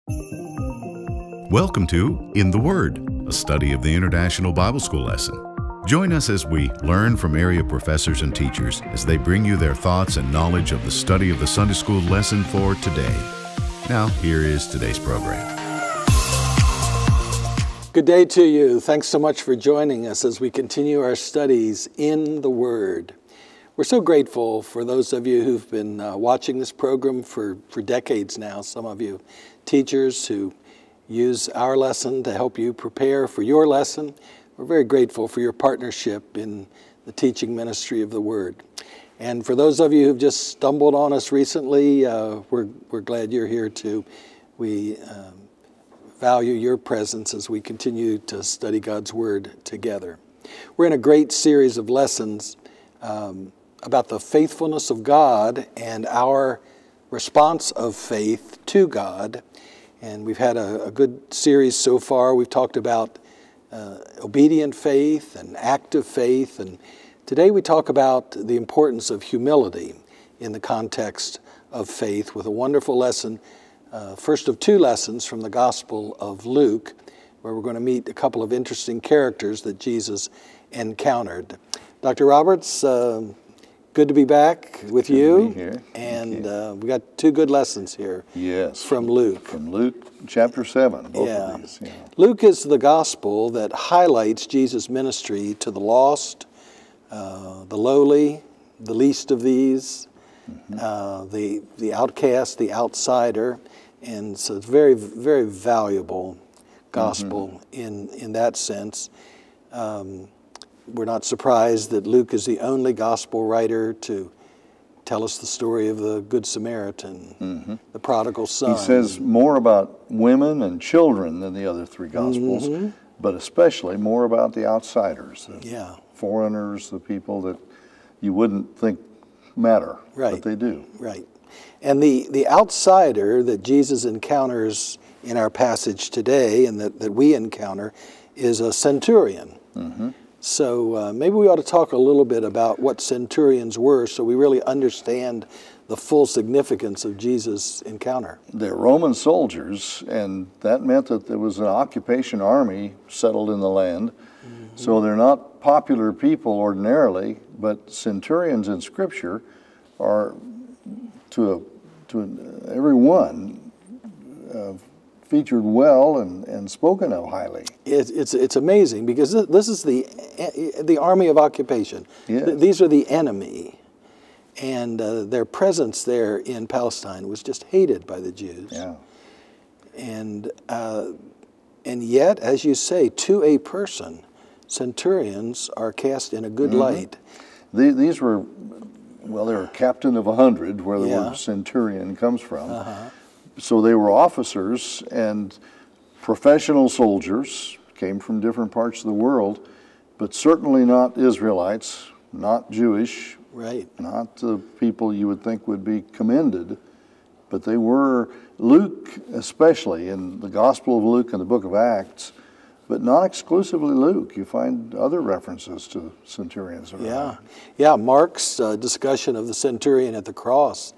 Welcome to In the Word, a study of the International Bible School lesson. Join us as we learn from area professors and teachers as they bring you their thoughts and knowledge of the study of the Sunday School lesson for today. Now, here is today's program. Good day to you. Thanks so much for joining us as we continue our studies in the Word. We're so grateful for those of you who've been watching this program for decades now. Some of you teachers who use our lesson to help you prepare for your lesson. We're very grateful for your partnership in the teaching ministry of the Word. And for those of you who've just stumbled on us recently, we're glad you're here too. We value your presence as we continue to study God's Word together. We're in a great series of lessons about the faithfulness of God and our response of faith to God. And we've had a good series so far. We've talked about obedient faith and active faith. And today we talk about the importance of humility in the context of faith with a wonderful lesson, first of two lessons from the Gospel of Luke, where we're going to meet a couple of interesting characters that Jesus encountered. Dr. Roberts, good to be back with you. Be here. And we got two good lessons here. Yes. From Luke. From Luke chapter 7, both of these. Yeah. Luke is the gospel that highlights Jesus' ministry to the lost, the lowly, the least of these, the outcast, the outsider. And so it's very, very valuable gospel in that sense. We're not surprised that Luke is the only gospel writer to tell us the story of the Good Samaritan, the prodigal son. He says more about women and children than the other three gospels, but especially more about the outsiders, the foreigners, the people that you wouldn't think matter, but they do. Right. And the outsider that Jesus encounters in our passage today and that we encounter is a centurion. So maybe we ought to talk a little bit about what centurions were so we really understand the full significance of Jesus' encounter. They're Roman soldiers, and that meant that there was an occupation army settled in the land. So they're not popular people ordinarily, but centurions in Scripture are, to everyone, featured well and spoken of highly. It's amazing because this is the army of occupation. Yes. These are the enemy, and their presence there in Palestine was just hated by the Jews. Yeah. And yet, as you say, to a person, centurions are cast in a good light. These were, well, they were captain of 100, where the word centurion comes from. So they were officers and professional soldiers, came from different parts of the world, but certainly not Israelites, not Jewish, not the people you would think would be commended, but they were. Luke, especially in the Gospel of Luke and the book of Acts, but not exclusively Luke. You find other references to centurions around. Yeah. Mark's discussion of the centurion at the cross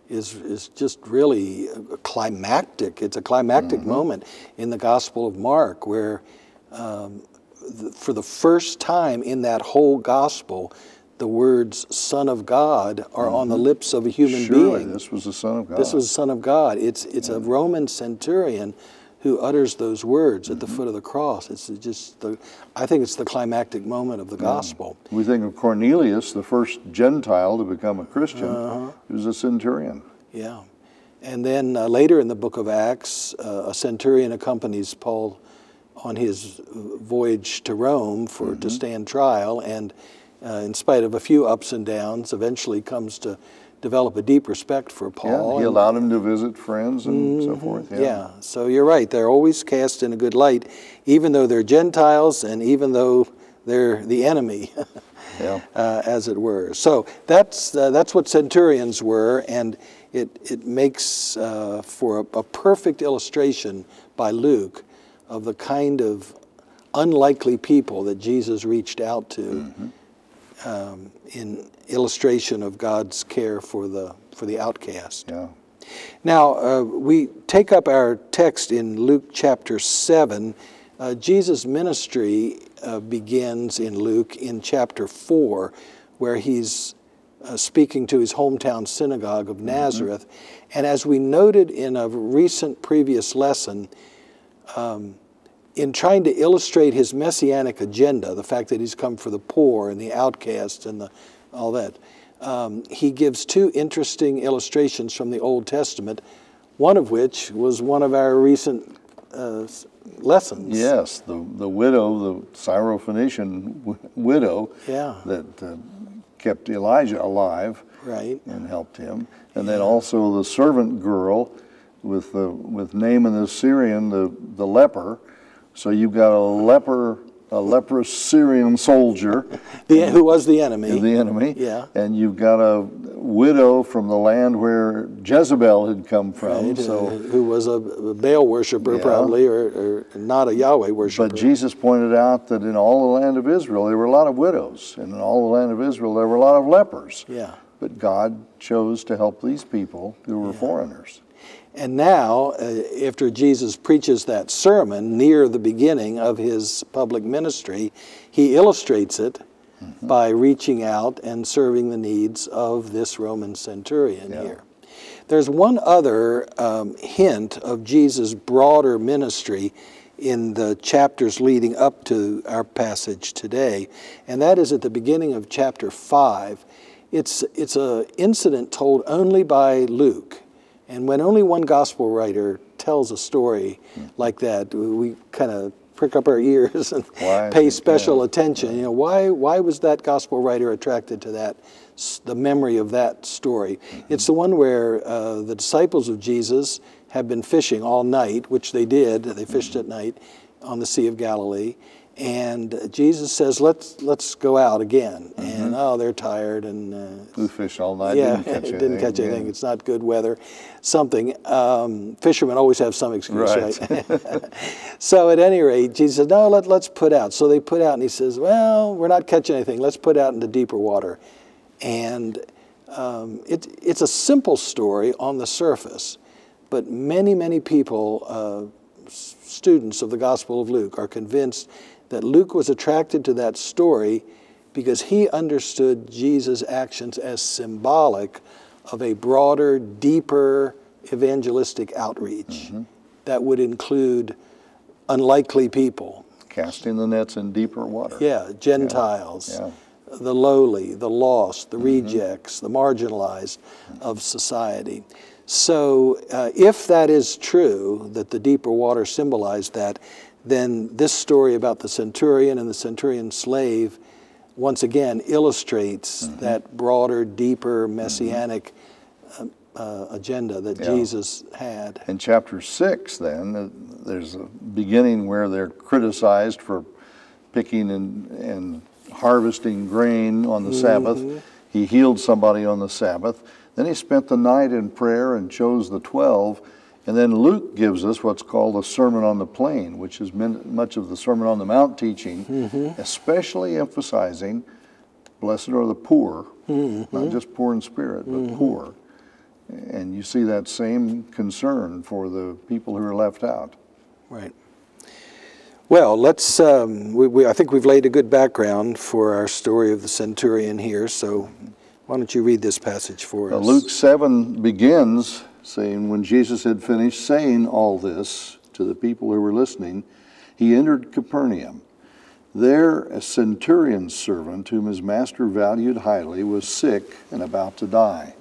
is just really climactic. It's a climactic moment in the Gospel of Mark where for the first time in that whole Gospel, the words Son of God are on the lips of a human being. This was the Son of God. This was the Son of God. It's a Roman centurion who utters those words at the foot of the cross. It's just I think it's the climactic moment of the gospel. We think of Cornelius, the first Gentile to become a Christian. He was a centurion. Yeah. And then later in the book of Acts, a centurion accompanies Paul on his voyage to Rome to stand trial, and in spite of a few ups and downs, eventually comes to develop a deep respect for Paul. Yeah, he allowed him to visit friends and so forth. Yeah, so you're right. They're always cast in a good light, even though they're Gentiles and even though they're the enemy, as it were. So that's what centurions were, and it makes for a perfect illustration by Luke of the kind of unlikely people that Jesus reached out to in illustration of God's care for the outcast. Yeah. Now, we take up our text in Luke chapter 7. Jesus' ministry begins in Luke in chapter 4, where he's speaking to his hometown synagogue of Nazareth. And as we noted in a recent previous lesson, in trying to illustrate his messianic agenda, the fact that he's come for the poor and the outcasts and all that, he gives two interesting illustrations from the Old Testament, one of which was one of our recent lessons. Yes, the widow, the Syrophoenician widow that kept Elijah alive, right, and helped him. And then also the servant girl with Naaman the Syrian, the leper. So you've got a leprous Syrian soldier. Who was the enemy. The enemy. Yeah. And you've got a widow from the land where Jezebel had come from. Right, who was a Baal worshiper probably, or not a Yahweh worshiper. But Jesus pointed out that in all the land of Israel there were a lot of widows, and in all the land of Israel there were a lot of lepers. Yeah. But God chose to help these people who were foreigners. And now, after Jesus preaches that sermon near the beginning of his public ministry, he illustrates it by reaching out and serving the needs of this Roman centurion here. There's one other hint of Jesus' broader ministry in the chapters leading up to our passage today, and that is at the beginning of chapter 5. It's an incident told only by Luke. And when only one gospel writer tells a story like that, we kind of prick up our ears and pay special attention. You know, why was that gospel writer attracted to that, the memory of that story? It's the one where the disciples of Jesus have been fishing all night, which they did. They fished at night on the Sea of Galilee. And Jesus says, let's go out again. And they're tired and we fished all night. Didn't catch anything. It's not good weather. Something. Fishermen always have some excuse, right? So at any rate, Jesus says, no, let's put out. So they put out, and he says, well, we're not catching anything. Let's put out into deeper water. And it's a simple story on the surface, but many people, students of the Gospel of Luke, are convinced that Luke was attracted to that story because he understood Jesus' actions as symbolic of a broader, deeper evangelistic outreach that would include unlikely people. Casting the nets in deeper water. Yeah, Gentiles, the lowly, the lost, the rejects, the marginalized of society. So if that is true, that the deeper water symbolized that, then this story about the centurion and the centurion slave once again illustrates that broader, deeper, messianic agenda that Jesus had. In chapter 6, then, there's a beginning where they're criticized for picking and harvesting grain on the Sabbath. He healed somebody on the Sabbath. Then he spent the night in prayer and chose the 12. And then Luke gives us what's called the Sermon on the Plain, which is much of the Sermon on the Mount teaching, especially emphasizing, blessed are the poor, not just poor in spirit, but poor. And you see that same concern for the people who are left out. Right. Well, let's, I think we've laid a good background for our story of the centurion here, so why don't you read this passage for us? Luke 7 begins saying, when Jesus had finished saying all this to the people who were listening, he entered Capernaum. There a centurion's servant, whom his master valued highly, was sick and about to die.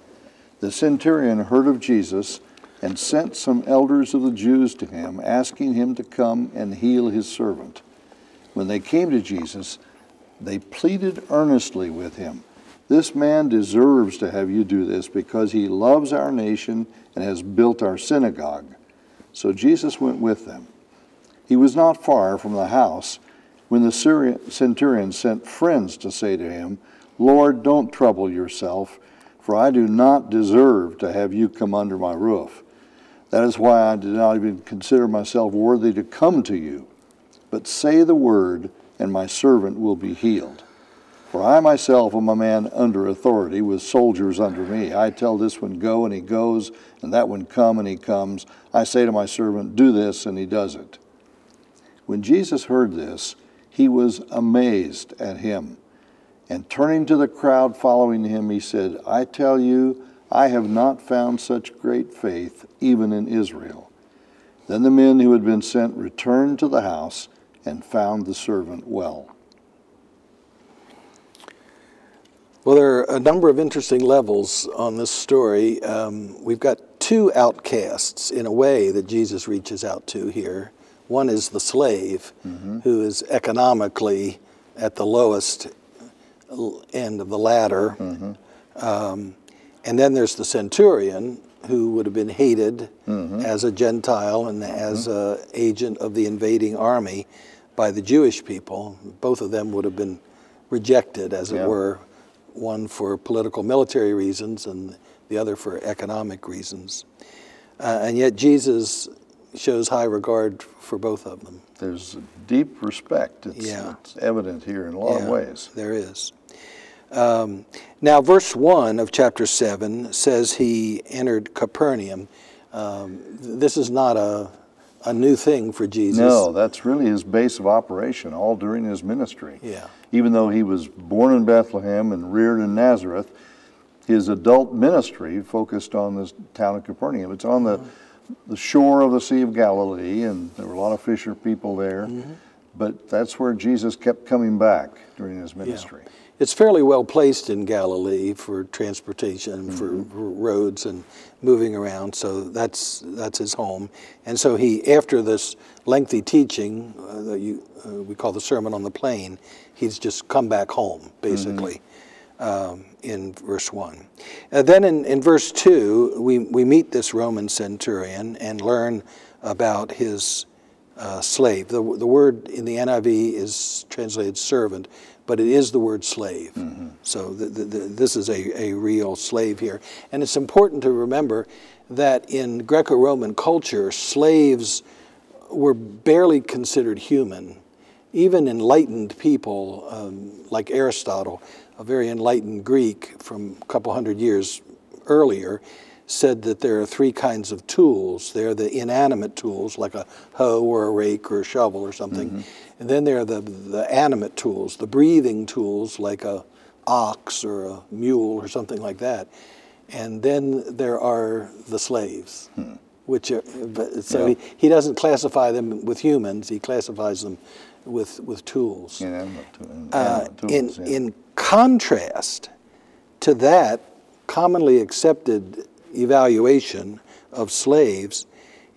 The centurion heard of Jesus and sent some elders of the Jews to him, asking him to come and heal his servant. When they came to Jesus, they pleaded earnestly with him, this man deserves to have you do this because he loves our nation and has built our synagogue. So Jesus went with them. He was not far from the house when the centurion sent friends to say to him, Lord, don't trouble yourself, for I do not deserve to have you come under my roof. That is why I did not even consider myself worthy to come to you. But say the word, and my servant will be healed. For I myself am a man under authority, with soldiers under me. I tell this one, go, and he goes, and that one, come, and he comes. I say to my servant, do this, and he does it. When Jesus heard this, he was amazed at him. And turning to the crowd following him, he said, I tell you, I have not found such great faith, even in Israel. Then the men who had been sent returned to the house and found the servant well. Well, there are a number of interesting levels on this story. We've got two outcasts, in a way, that Jesus reaches out to here. One is the slave, who is economically at the lowest end of the ladder. And then there's the centurion, who would have been hated as a Gentile and as an agent of the invading army by the Jewish people. Both of them would have been rejected, as it were, one for political military reasons and the other for economic reasons. And yet Jesus shows high regard for both of them. There's deep respect. It's evident here in a lot of ways. There is. Now, verse 1 of chapter 7 says he entered Capernaum. This is not a new thing for Jesus. No, that's really his base of operation all during his ministry. Yeah. Even though he was born in Bethlehem and reared in Nazareth, his adult ministry focused on this town of Capernaum. It's on the shore of the Sea of Galilee, and there were a lot of fisher people there. But that's where Jesus kept coming back during his ministry. Yeah. It's fairly well placed in Galilee for transportation, for roads and moving around, so that's his home. And so he, after this lengthy teaching that we call the Sermon on the Plain, he's just come back home, basically, in verse 1. Then in verse 2, we meet this Roman centurion and learn about his slave. The word in the NIV is translated servant, but it is the word slave. So this is a real slave here. And it's important to remember that in Greco-Roman culture, slaves were barely considered human. Even enlightened people, like Aristotle, a very enlightened Greek from a couple hundred years earlier, said that there are three kinds of tools. There are the inanimate tools, like a hoe or a rake or a shovel or something. And then there are the animate tools, the breathing tools, like a ox or a mule or something like that. And then there are the slaves, which are, so he doesn't classify them with humans, he classifies them with tools. Inanimate tools. In contrast to that commonly accepted evaluation of slaves,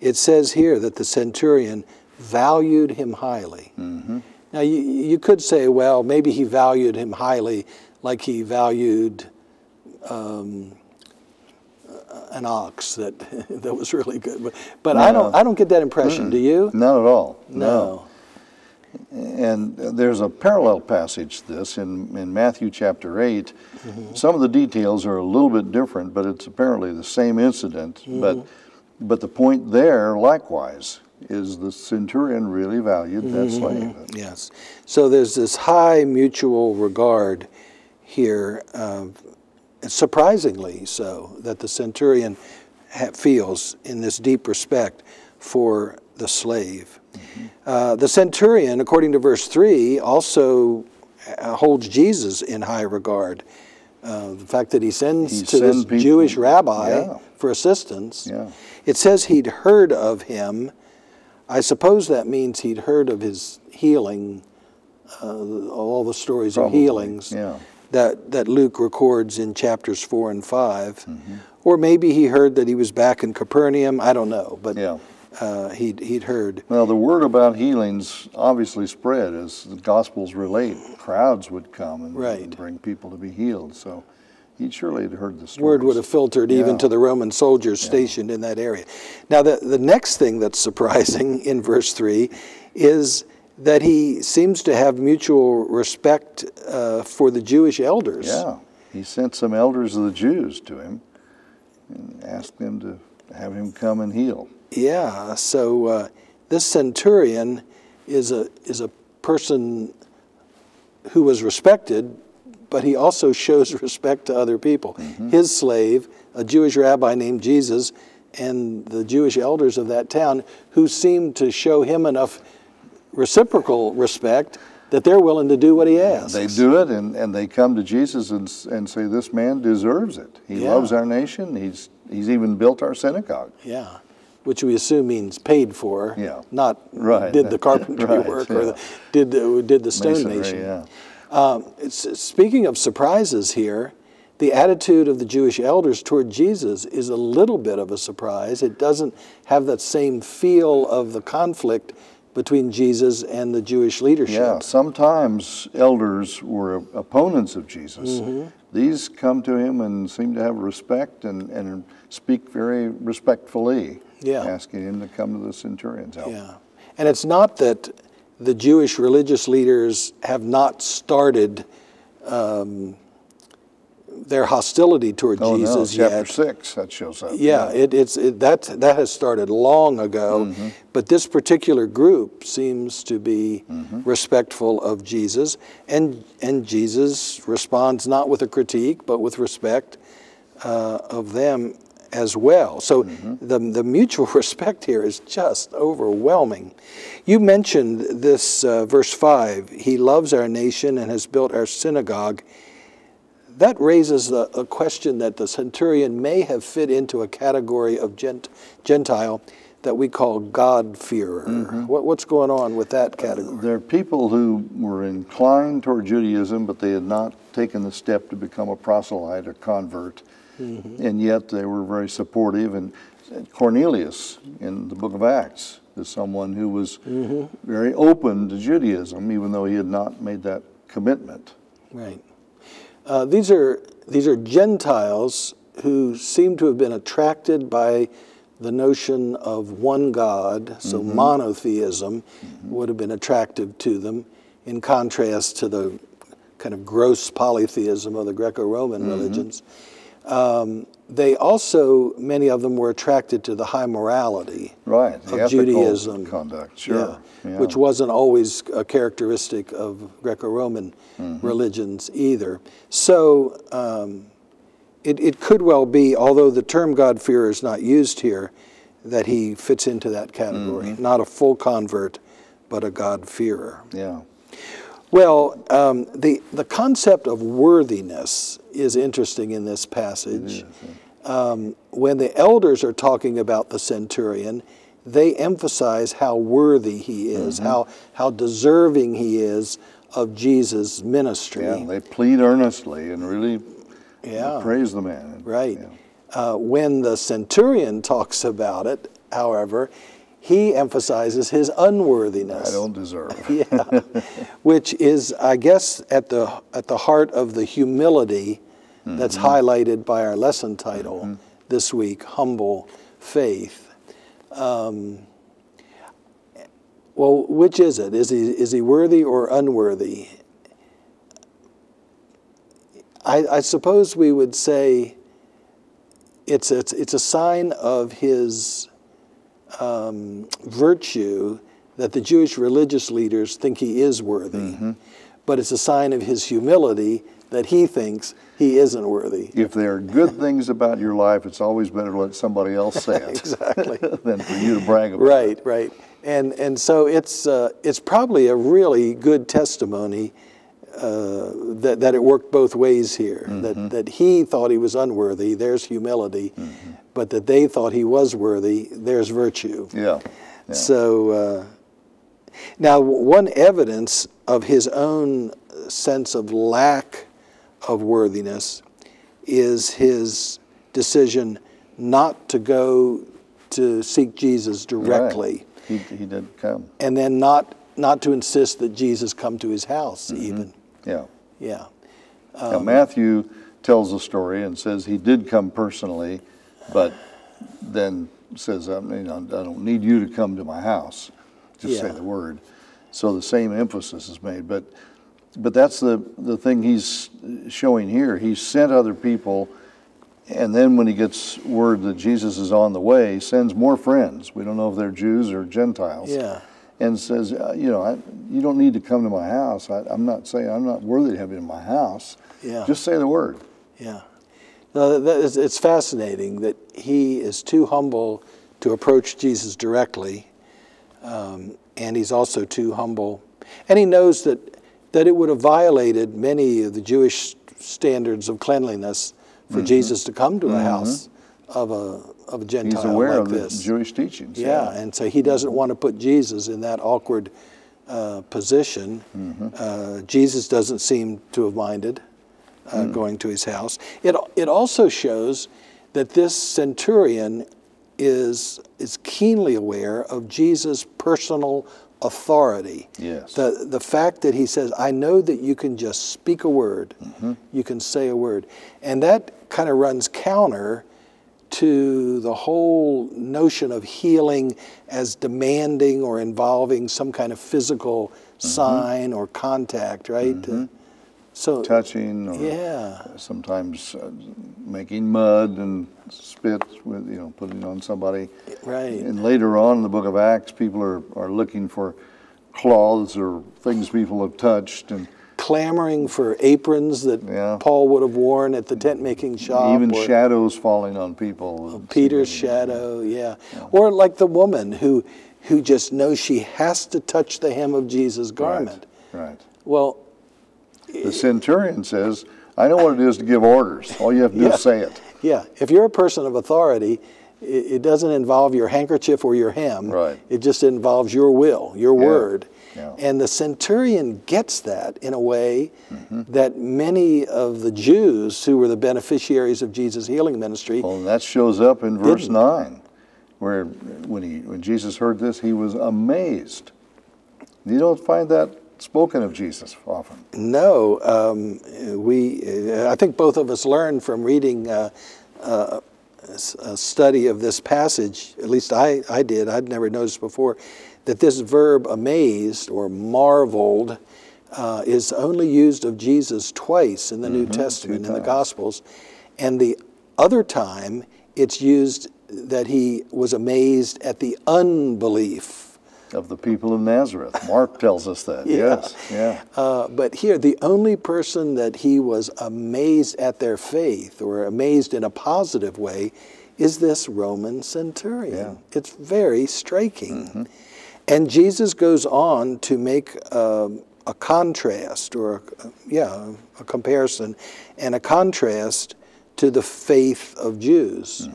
it says here that the centurion valued him highly. Now, you could say, well, maybe he valued him highly like he valued an ox that was really good. But no. I don't get that impression. Do you? Not at all. No. And there's a parallel passage to this in Matthew chapter 8. Some of the details are a little bit different, but it's apparently the same incident. But the point there, likewise, is the centurion really valued that slave. Yes. So there's this high mutual regard here, surprisingly so, that the centurion feels in this deep respect for the slave. The centurion, according to verse 3, also holds Jesus in high regard. The fact that he sends to this people, Jewish rabbi for assistance. It says he'd heard of him. I suppose that means he'd heard of his healing, all the stories of healings that Luke records in chapters 4 and 5. Or maybe he heard that he was back in Capernaum. I don't know, but he'd heard. Well, the word about healings obviously spread as the Gospels relate. Crowds would come and bring people to be healed. So he surely had heard the stories. Word would have filtered even to the Roman soldiers stationed in that area. Now, the next thing that's surprising in verse 3 is that he seems to have mutual respect for the Jewish elders. Yeah, he sent some elders of the Jews to him and asked them to have him come and heal. Yeah, so this centurion is a person who was respected but he also shows respect to other people. His slave, a Jewish rabbi named Jesus, and the Jewish elders of that town, who seem to show him enough reciprocal respect that they're willing to do what he asks. They do it, and they come to Jesus and say, this man deserves it. He loves our nation. He's even built our synagogue. Yeah, which we assume means paid for, not did the carpentry work or did the stonemason. Speaking of surprises here, the attitude of the Jewish elders toward Jesus is a little bit of a surprise. It doesn't have that same feel of the conflict between Jesus and the Jewish leadership. Yeah, sometimes elders were opponents of Jesus. These come to him and seem to have respect and speak very respectfully, asking him to come to the centurion's help. Yeah, and it's not that the Jewish religious leaders have not started their hostility toward Jesus no, yet. Chapter 6, that shows up. That has started long ago, but this particular group seems to be respectful of Jesus, and Jesus responds not with a critique, but with respect of them as well. So the mutual respect here is just overwhelming. You mentioned this verse 5, he loves our nation and has built our synagogue. That raises a question that the centurion may have fit into a category of Gentile that we call God-fearer. What's going on with that category? There are people who were inclined toward Judaism, but they had not taken the step to become a proselyte or convert, and yet they were very supportive. And Cornelius in the book of Acts is someone who was very open to Judaism, even though he had not made that commitment. Right. These are Gentiles who seem to have been attracted by the notion of one God, so monotheism would have been attractive to them, in contrast to the kind of gross polytheism of the Greco-Roman religions. They also, many of them were attracted to the high morality of Judaism. Conduct, which wasn't always a characteristic of Greco-Roman religions either. So it could well be, although the term God-fearer is not used here, that he fits into that category. Not a full convert, but a God-fearer. Yeah. Well, the concept of worthiness is interesting in this passage. When the elders are talking about the centurion, they emphasize how worthy he is, how deserving he is of Jesus' ministry. Yeah, they plead earnestly and really praise the man. Right. When the centurion talks about it, however, he emphasizes his unworthiness. I don't deserve. Which is, I guess, at the heart of the humility that's highlighted by our lesson title this week, Humble Faith. Well, which is it? Is he worthy or unworthy? I suppose we would say it's a sign of his virtue that the Jewish religious leaders think he is worthy, but it's a sign of his humility that he thinks he isn't worthy. If there are good things about your life, it's always better to let somebody else say it exactly. than for you to brag about it. Right. And so it's probably a really good testimony that it worked both ways here, that he thought he was unworthy, there's humility, but that they thought he was worthy, there's virtue. Yeah. So now one evidence of his own sense of lack of worthiness is his decision not to go to seek Jesus directly. Right. He did come. And then not to insist that Jesus come to his house even. Yeah. Now Matthew tells the story and says he did come personally, but then says, I don't need you to come to my house. Just say the word. So the same emphasis is made. But that's the thing he's showing here. He sent other people, and then when he gets word that Jesus is on the way, he sends more friends. We don't know if they're Jews or Gentiles. Yeah. and says, you know, you don't need to come to my house. I'm not saying I'm not worthy to have you in my house. Yeah. Just say the word. Yeah. No, it's fascinating that he is too humble to approach Jesus directly, and he's also too humble. And he knows that it would have violated many of the Jewish standards of cleanliness for Jesus to come to a house of a Gentile. He's aware like of this. the Jewish teachings. Yeah, and so he doesn't want to put Jesus in that awkward position. Jesus doesn't seem to have minded going to his house. It also shows that this centurion is keenly aware of Jesus' personal authority. Yes. The fact that he says, I know that you can just speak a word, you can say a word. And that kind of runs counter to the whole notion of healing as demanding or involving some kind of physical sign or contact, right? So touching, or sometimes making mud and spit with, you know, putting on somebody. Right. And later on in the book of Acts, people are looking for cloths or things people have touched, and clamoring for aprons that Paul would have worn at the tent-making shop. Even shadows falling on people. Peter's shadow, Or like the woman who just knows she has to touch the hem of Jesus' garment. Right. Well, the centurion says, I know what it is to give orders. All you have to do is say it. Yeah. If you're a person of authority, it doesn't involve your handkerchief or your hem. Right. It just involves your will, your word. Yeah. And the centurion gets that in a way that many of the Jews who were the beneficiaries of Jesus' healing ministry. Well, that shows up in verse 9, where when Jesus heard this, he was amazed. You don't find that spoken of Jesus often. No, I think both of us learned from reading a study of this passage. At least I did. I'd never noticed before that this verb amazed or marveled is only used of Jesus twice in the New Testament, in the Gospels. And the other time it's used that he was amazed at the unbelief of the people of Nazareth. Mark tells us that, yes. But here, the only person that he was amazed at their faith, or amazed in a positive way, is this Roman centurion. It's very striking. And Jesus goes on to make a contrast, or a comparison, and a contrast to the faith of Jews.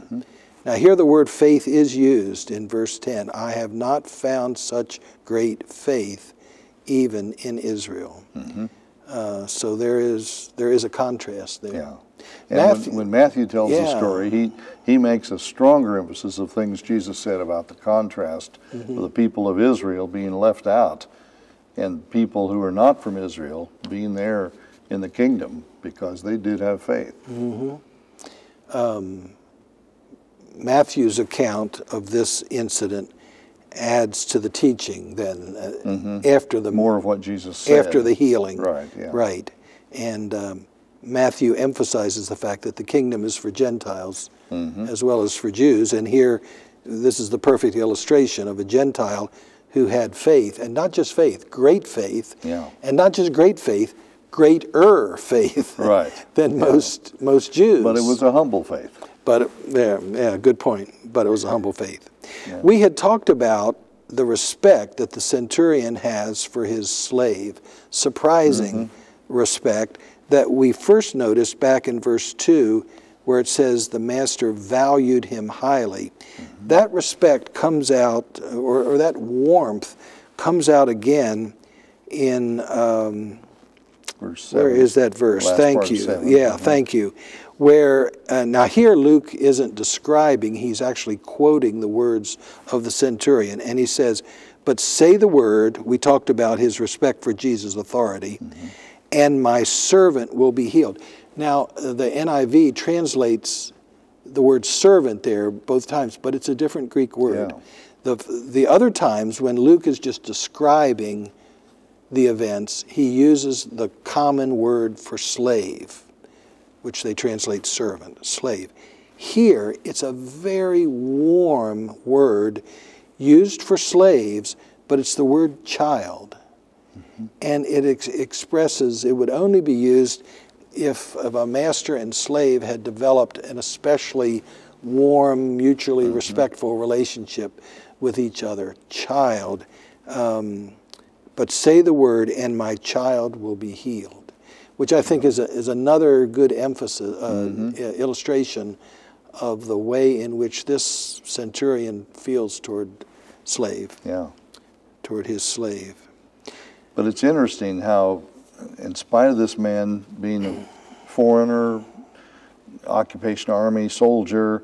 Now here the word faith is used in verse 10. I have not found such great faith even in Israel. So there is a contrast there. Yeah. And when Matthew tells the story, he makes a stronger emphasis of things Jesus said about the contrast of the people of Israel being left out and people who are not from Israel being there in the kingdom because they did have faith. Matthew's account of this incident adds to the teaching then after the more of what Jesus said after the healing. Right. And Matthew emphasizes the fact that the kingdom is for Gentiles as well as for Jews. And here, this is the perfect illustration of a Gentile who had faith, and not just faith, great faith, and not just great faith, greater faith than most Jews. But it was a humble faith. But good point. But it was a humble faith. We had talked about the respect that the centurion has for his slave, surprising respect that we first noticed back in verse 2, where it says the master valued him highly. That respect comes out, or that warmth comes out again in, verse 7. Where is that verse? Thank you. 7. Thank you. Where, now here Luke isn't describing, he's actually quoting the words of the centurion. And he says, but say the word, we talked about his respect for Jesus' authority, and my servant will be healed. Now, the NIV translates the word servant there both times, but it's a different Greek word. The other times when Luke is just describing the events, he uses the common word for slave, which they translate servant, slave. Here, it's a very warm word used for slaves but it's the word child. And it expresses, it would only be used if a master and slave had developed an especially warm, mutually respectful relationship with each other. Child. But say the word, and my child will be healed, which I think is another good emphasis, illustration of the way in which this centurion feels toward his slave. But it's interesting how, in spite of this man being a foreigner, occupation army, soldier,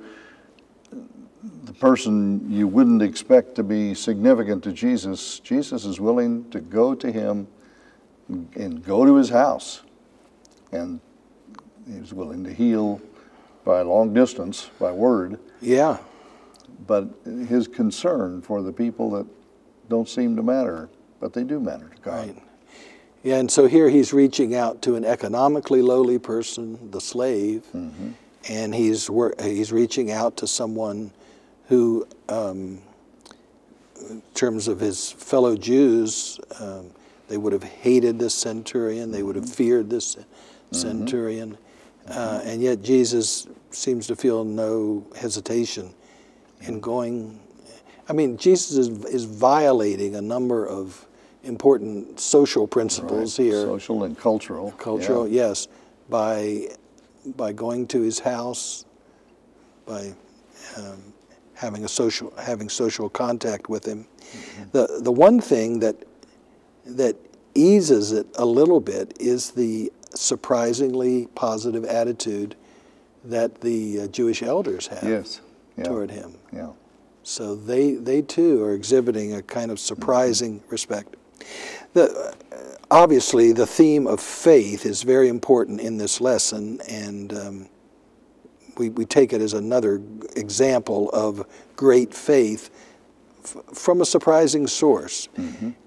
the person you wouldn't expect to be significant to Jesus, Jesus is willing to go to him and go to his house. And he's willing to heal by long distance, by word. Yeah. But his concern for the people that don't seem to matter, but they do matter to God. Right. Yeah, and so here he's reaching out to an economically lowly person, the slave, and he's reaching out to someone who, in terms of his fellow Jews, they would have hated this centurion, they would have feared this centurion, and yet Jesus seems to feel no hesitation in going. I mean, Jesus is violating a number of important social principles here. Social and cultural. Cultural, yes, by going to his house, by having social contact with him. The one thing that eases it a little bit is the surprisingly positive attitude that the Jewish elders have toward him. Yeah. So they too are exhibiting a kind of surprising respect. Obviously, the theme of faith is very important in this lesson, and we take it as another example of great faith from a surprising source.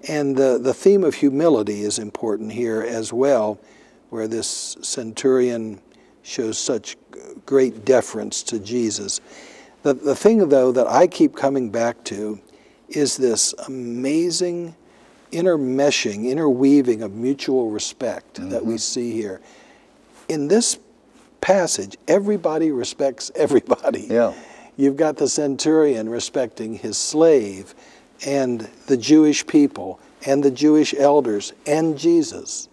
And the theme of humility is important here as well, where this centurion shows such great deference to Jesus. The thing, though, that I keep coming back to is this amazing interweaving of mutual respect that we see here. In this passage, everybody respects everybody. Yeah. You've got the centurion respecting his slave, and the Jewish people, and the Jewish elders, and Jesus.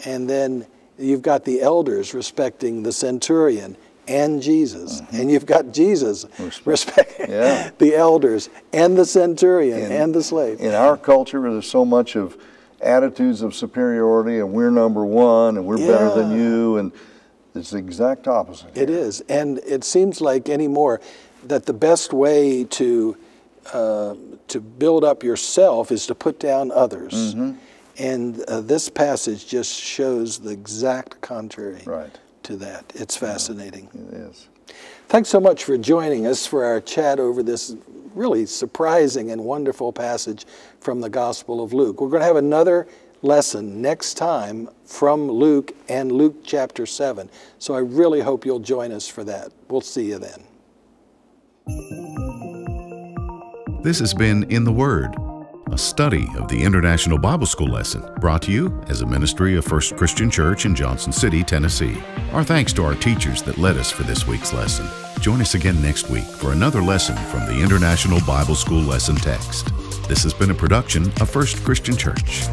And then you've got the elders respecting the centurion and Jesus. And you've got Jesus respecting the elders and the centurion and the slave. In our culture, there's so much of attitudes of superiority, and we're number one, and we're better than you, and it's the exact opposite. It is. And it seems like anymore that the best way to build up yourself is to put down others. And this passage just shows the exact contrary to that. It's fascinating. It is. Thanks so much for joining us for our chat over this really surprising and wonderful passage from the Gospel of Luke. We're going to have another lesson next time from Luke and Luke chapter 7. So I really hope you'll join us for that. We'll see you then. This has been In the Word, a study of the International Bible School lesson brought to you as a ministry of First Christian Church in Johnson City, Tennessee. Our thanks to our teachers that led us for this week's lesson. Join us again next week for another lesson from the International Bible School lesson text. This has been a production of First Christian Church.